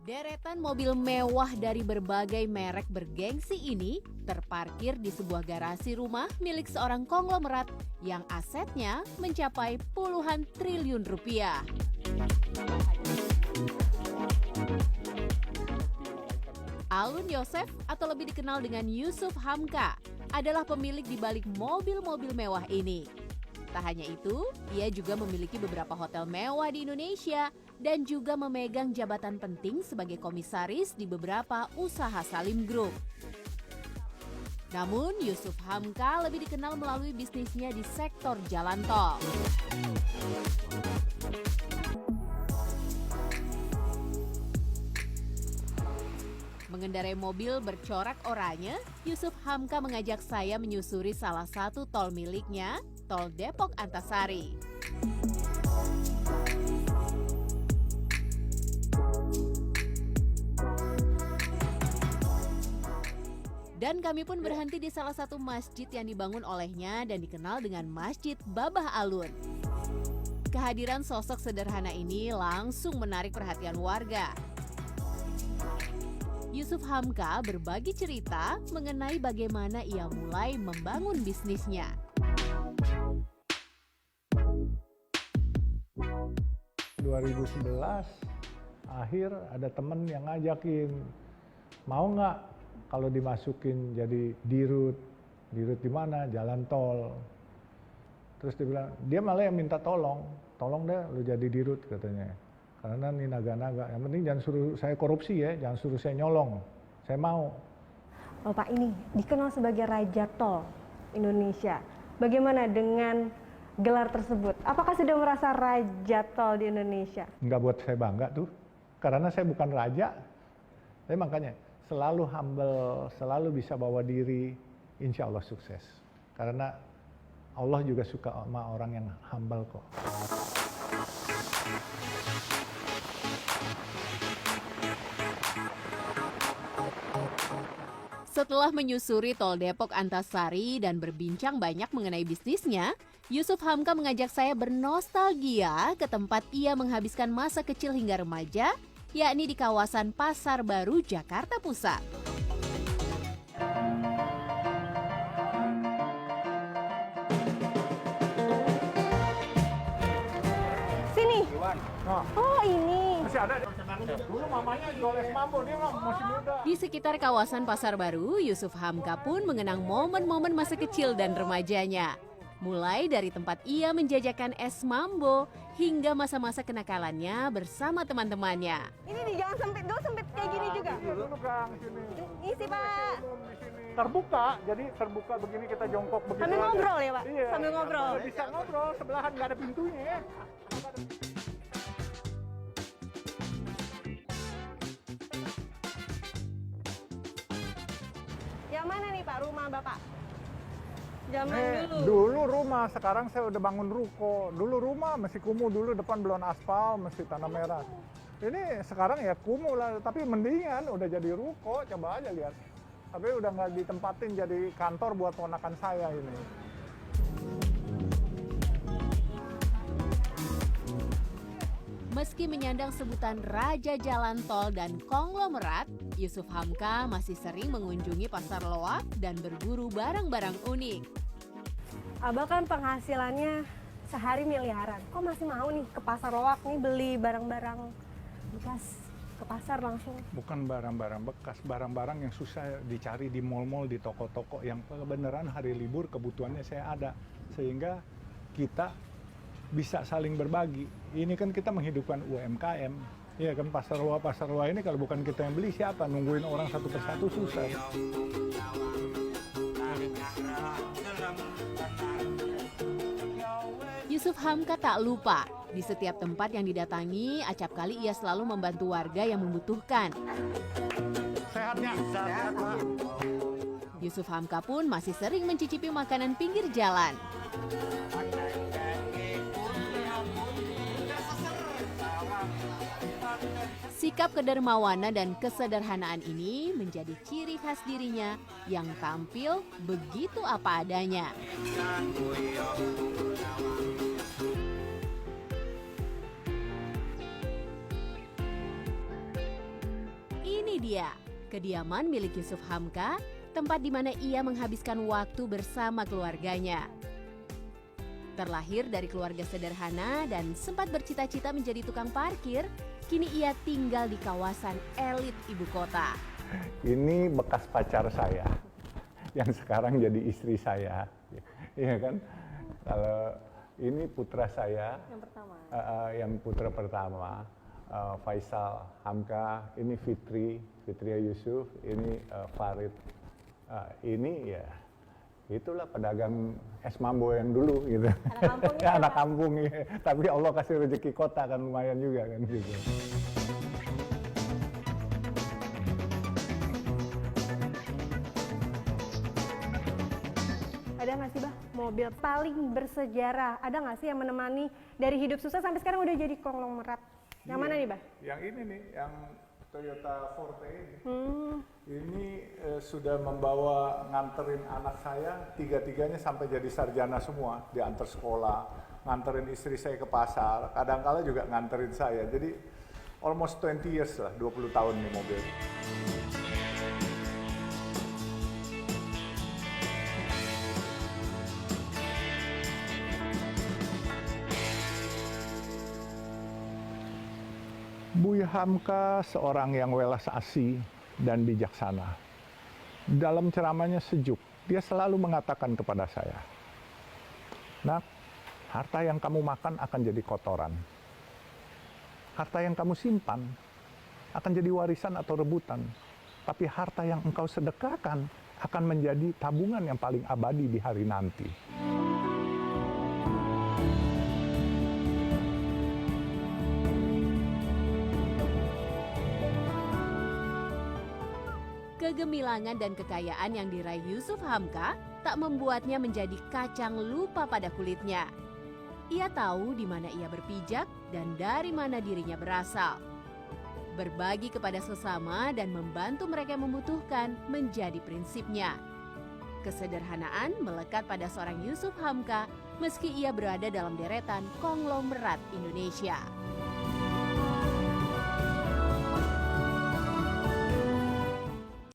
Deretan mobil mewah dari berbagai merek bergengsi ini terparkir di sebuah garasi rumah milik seorang konglomerat yang asetnya mencapai puluhan triliun rupiah. Alun Yosef atau lebih dikenal dengan Yusuf Hamka adalah pemilik di balik mobil-mobil mewah ini. Tak hanya itu, ia juga memiliki beberapa hotel mewah di Indonesia dan juga memegang jabatan penting sebagai komisaris di beberapa usaha Salim Group. Namun, Yusuf Hamka lebih dikenal melalui bisnisnya di sektor jalan tol. Mengendarai mobil bercorak oranye, Yusuf Hamka mengajak saya menyusuri salah satu tol miliknya, Tol Depok Antasari. Dan kami pun berhenti di salah satu masjid yang dibangun olehnya dan dikenal dengan Masjid Babah Alun. Kehadiran sosok sederhana ini langsung menarik perhatian warga. Yusuf Hamka berbagi cerita mengenai bagaimana ia mulai membangun bisnisnya. Di 2011 akhir ada temen yang ngajakin, mau nggak kalau dimasukin jadi dirut di mana, jalan tol. Terus dia bilang, dia malah yang minta tolong deh lu jadi dirut katanya. Karena ini naga-naga, yang penting jangan suruh saya korupsi ya, jangan suruh saya nyolong, saya mau. Bapak ini dikenal sebagai Raja Tol Indonesia. Bagaimana dengan gelar tersebut? Apakah sudah merasa Raja Tol di Indonesia? Nggak buat saya bangga tuh, karena saya bukan raja. Tapi makanya selalu humble, selalu bisa bawa diri, insya Allah sukses. Karena Allah juga suka sama orang yang humble kok. Setelah menyusuri Tol Depok Antasari dan berbincang banyak mengenai bisnisnya, Yusuf Hamka mengajak saya bernostalgia ke tempat ia menghabiskan masa kecil hingga remaja, yakni di kawasan Pasar Baru, Jakarta Pusat. Sini. Nah, Oh, ini. masih ada. Dulu mamanya jual es mambo, dia masih muda. Di sekitar kawasan Pasar Baru, Yusuf Hamka pun mengenang momen-momen masa kecil dan remajanya. Mulai dari tempat ia menjajakan es mambo hingga masa-masa kenakalannya bersama teman-temannya. Ini di jalan sempit, dulu sempit kayak gini juga. Iya, dulu Kang, sini. Isi, Pak. Terbuka, jadi terbuka begini kita jongkok begitu. Sambil aja. ngobrol ya, Pak? Iya. Sambil ngobrol. Bisa ngobrol, sebelahan nggak ada pintunya. Yang mana nih, Pak, rumah Bapak? Zaman dulu. Dulu rumah, sekarang saya udah bangun ruko. Dulu rumah masih kumuh, dulu depan belum aspal, masih tanah merah. Ini sekarang ya kumuh lah, tapi mendingan udah jadi ruko, coba aja lihat. Tapi udah nggak ditempatin jadi kantor buat ponakan saya ini. Meski menyandang sebutan Raja Jalan Tol dan konglomerat, Yusuf Hamka masih sering mengunjungi pasar loak dan berburu barang-barang unik. Abah kan penghasilannya sehari miliaran. Kok masih mau nih ke pasar loak nih beli barang-barang bekas ke pasar langsung? Bukan barang-barang bekas, barang-barang yang susah dicari di mal-mal, di toko-toko yang kebenaran hari libur kebutuhannya saya ada. Sehingga kita bisa saling berbagi. Ini kan kita menghidupkan UMKM. Iya kan, pasar luar ini kalau bukan kita yang beli siapa? Nungguin orang satu persatu susah. Yusuf Hamka tak lupa, di setiap tempat yang didatangi, acap kali ia selalu membantu warga yang membutuhkan. Sehatnya? Sehat, Pak. Yusuf Hamka pun masih sering mencicipi makanan pinggir jalan. Sikap kedermawanan dan kesederhanaan ini menjadi ciri khas dirinya yang tampil begitu apa adanya. dia, kediaman milik Yusuf Hamka, tempat di mana ia menghabiskan waktu bersama keluarganya. Terlahir dari keluarga sederhana dan sempat bercita-cita menjadi tukang parkir, kini ia tinggal di kawasan elit ibu kota. Ini bekas pacar saya, yang sekarang jadi istri saya. Iya kan? Kalau ini putra saya, Yang pertama. yang putra pertama, Faisal Hamka, ini Fitria Yusuf, ini Farid. Ini ya, itulah pedagang es mambo yang dulu gitu. Anak kampung Ya, anak kampung ya. Tapi Allah kasih rezeki kota kan lumayan juga kan gitu. Ada nggak sih, Bah, mobil paling bersejarah? Ada nggak sih yang menemani dari hidup susah sampai sekarang udah jadi konglomerat? Yang mana nih, Bah? Yang ini nih, yang Toyota Forte ini. Hmm, Ini sudah membawa nganterin anak saya, tiga-tiganya sampai jadi sarjana semua, diantar sekolah, nganterin istri saya ke pasar, kadang-kala juga nganterin saya. Jadi almost 20 years lah, 20 tahun nih mobil. Buya Hamka seorang yang welas asih dan bijaksana. Dalam ceramahnya sejuk, dia selalu mengatakan kepada saya, "Nak, harta yang kamu makan akan jadi kotoran. Harta yang kamu simpan akan jadi warisan atau rebutan. Tapi harta yang engkau sedekahkan akan menjadi tabungan yang paling abadi di hari nanti." Kegemilangan dan kekayaan yang diraih Yusuf Hamka tak membuatnya menjadi kacang lupa pada kulitnya. Ia tahu di mana ia berpijak dan dari mana dirinya berasal. Berbagi kepada sesama dan membantu mereka yang membutuhkan menjadi prinsipnya. Kesederhanaan melekat pada seorang Yusuf Hamka meski ia berada dalam deretan konglomerat Indonesia.